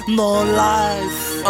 No life.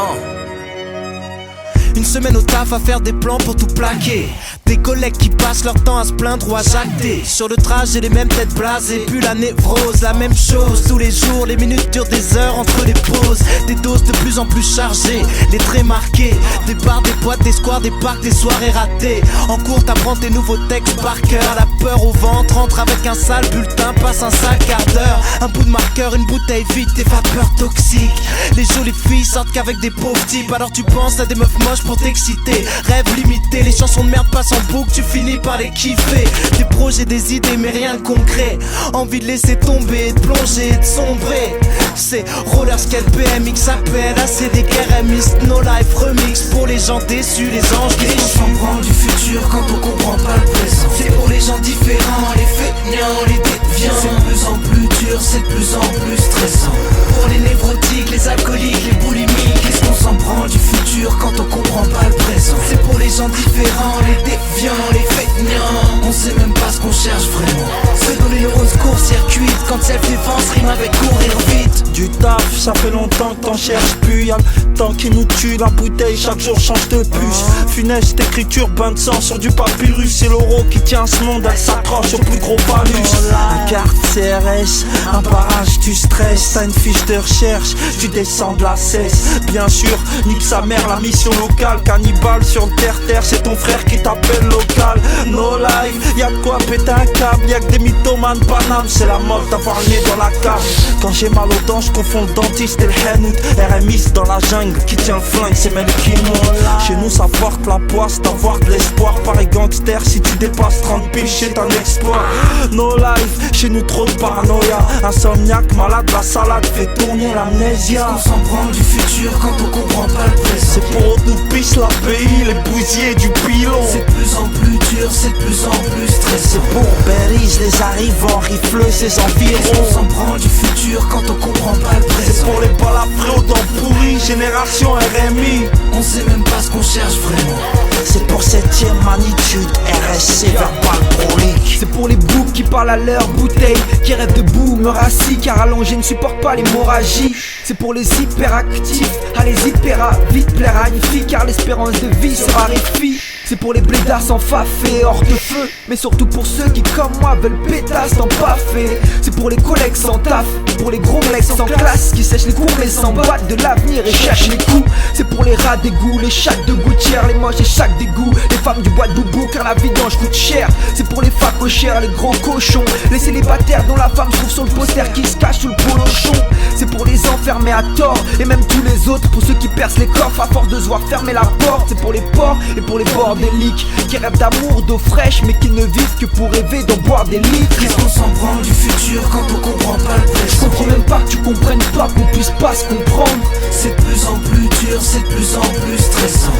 Une semaine au taf à faire des plans pour tout plaquer. Des collègues qui passent leur temps à se plaindre ou à jacter. Sur le trajet les mêmes têtes blasées, puis la névrose. La même chose tous les jours, les minutes durent des heures entre les pauses. Des doses de plus en plus chargées, les traits marqués. Des bars, des boîtes, des squares, des parcs, des soirées ratées. En cours t'apprends tes nouveaux textes par cœur. La peur au ventre, entre avec un sale bulletin, passe un sale quart d'heure. Un bout de marqueur, une bouteille vide, des vapeurs toxiques. Les jolies filles sortent qu'avec des pauvres types. Alors tu penses à des meufs moches pour t'exciter. Rêve limité, les chansons de merde passent en boucle, tu finis par les kiffer. Des projets, des idées, mais rien de concret. Envie de laisser tomber, de plonger, de sombrer. C'est roller skate, BMX, APL, ACD, RMiste, No Life, remix. Pour les gens déçus, les anges déçus. On s'en prend du futur quand on comprend pas le présent. C'est pour les gens différents, les feignants, les déviants. C'est de plus en plus dur, c'est de plus en plus stressant. Pour les névrotiques, les alcooliques, les boulimiques. Qu'est-ce qu'on s'en prend du futur quand on comprend pas le présent? C'est pour les gens différents, les déviants, les feignants. On sait même pas ce qu'on cherche vraiment. Se donner neurones court-circuit quand self-défense rime avec courir vite. Du taf, ça fait longtemps que t'en cherches plus. Y'a le temps qui nous tue, la bouteille chaque jour change de puce. Funeste écriture, bain de sang sur du papyrus. C'est l'euro qui tient ce monde, elle s'accroche au plus gros phallus. Une carte CRS, un barrage du stress. T'as une fiche de recherche, tu descends de la cesse. Bien sûr, nique sa mère, la mission locale. Cannibale sur le terre-terre, c'est ton frère qui t'appelle local. No life, y'a de quoi péter un câble. Y'a que des mythomanes Paname, c'est la mode d'avoir le nez dans la cave. Quand j'ai mal aux dents, je confonds le dentiste et le Henout. RMiste dans la jungle, qui tient le flingue, c'est même qui monte. Chez nous ça porte la poisse, d'avoir de l'espoir. Pareil gangster, si tu dépasses 30 piges, c'est un exploit. No life, chez nous trop de paranoïa. Insomniaque, malade, la salade fait tourner l'amnésia. On s'en prend du futur quand on comprend pas le présent. C'est pour nous pisse la pays, les bousiers du pilon. C'est de plus en plus dur, c'est de plus en plus stressant. C'est pour Berries, les arrivants, rifleux, ses environs. On s'en prend du futur quand on comprend pas le présent. C'est pour les balafrés aux dents pourries, génération RMI. On sait même pas ce qu'on cherche vraiment. C'est pour 7ème magnitude, RSC verbal prolique. C'est pour les boucs qui parlent à leur bouteille, qui rêvent de boomer assis car allongé ne supporte pas l'hémorragie. C'est pour les hyperactifs, à les hypera vite plaire à une fille car l'espérance de vie se raréfie. C'est pour les blédards sans fafé, hors de feu. Mais surtout pour ceux qui comme moi veulent pétasse sans pafé. C'est pour les collègues sans taf, pour les gros mecs sans classe qui sèchent les cours mais sans battent de l'avenir et cherchent les coups. C'est pour les rats d'égout, les chacs de gouttière, les moches et chaque dégoût, les femmes du bois de boubou car la vidange coûte cher. C'est pour les facochères, les gros cochons, les célibataires dont la femme se trouve sur le poster qui se cache sous le polochon. C'est pour les enfermés à tort et même tous les autres, pour ceux qui percent les coffres à force de se voir fermer la porte. C'est pour les porcs et pour les bordéliques qui rêvent d'amour, d'eau fraîche mais qui ne vivent que pour rêver d'en boire des litres. Qu'est-ce qu'on s'en prend du futur quand on comprend pas le présent? Je comprends même pas que tu comprennes pas qu'on puisse pas se comprendre. C'est de plus en plus dur, c'est de plus en plus stressant.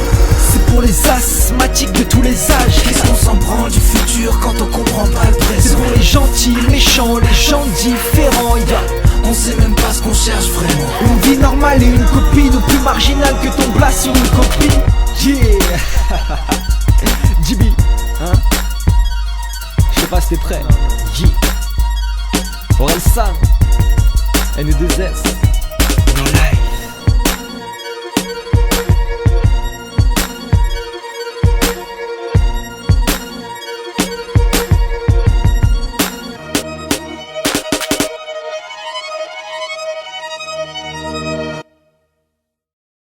C'est pour les asthmatiques de tous les âges. Qu'est-ce qu'on s'en prend du futur quand on comprend pas le présent? C'est pour les gentils, méchants, les gens différents. On sait même pas ce qu'on cherche vraiment. Une vie normale et une copine, ou plus marginale que ton blas sur une copine. Yeah. JB, hein? Je sais pas si t'es prêt. Yeah. Orelsan, N2S.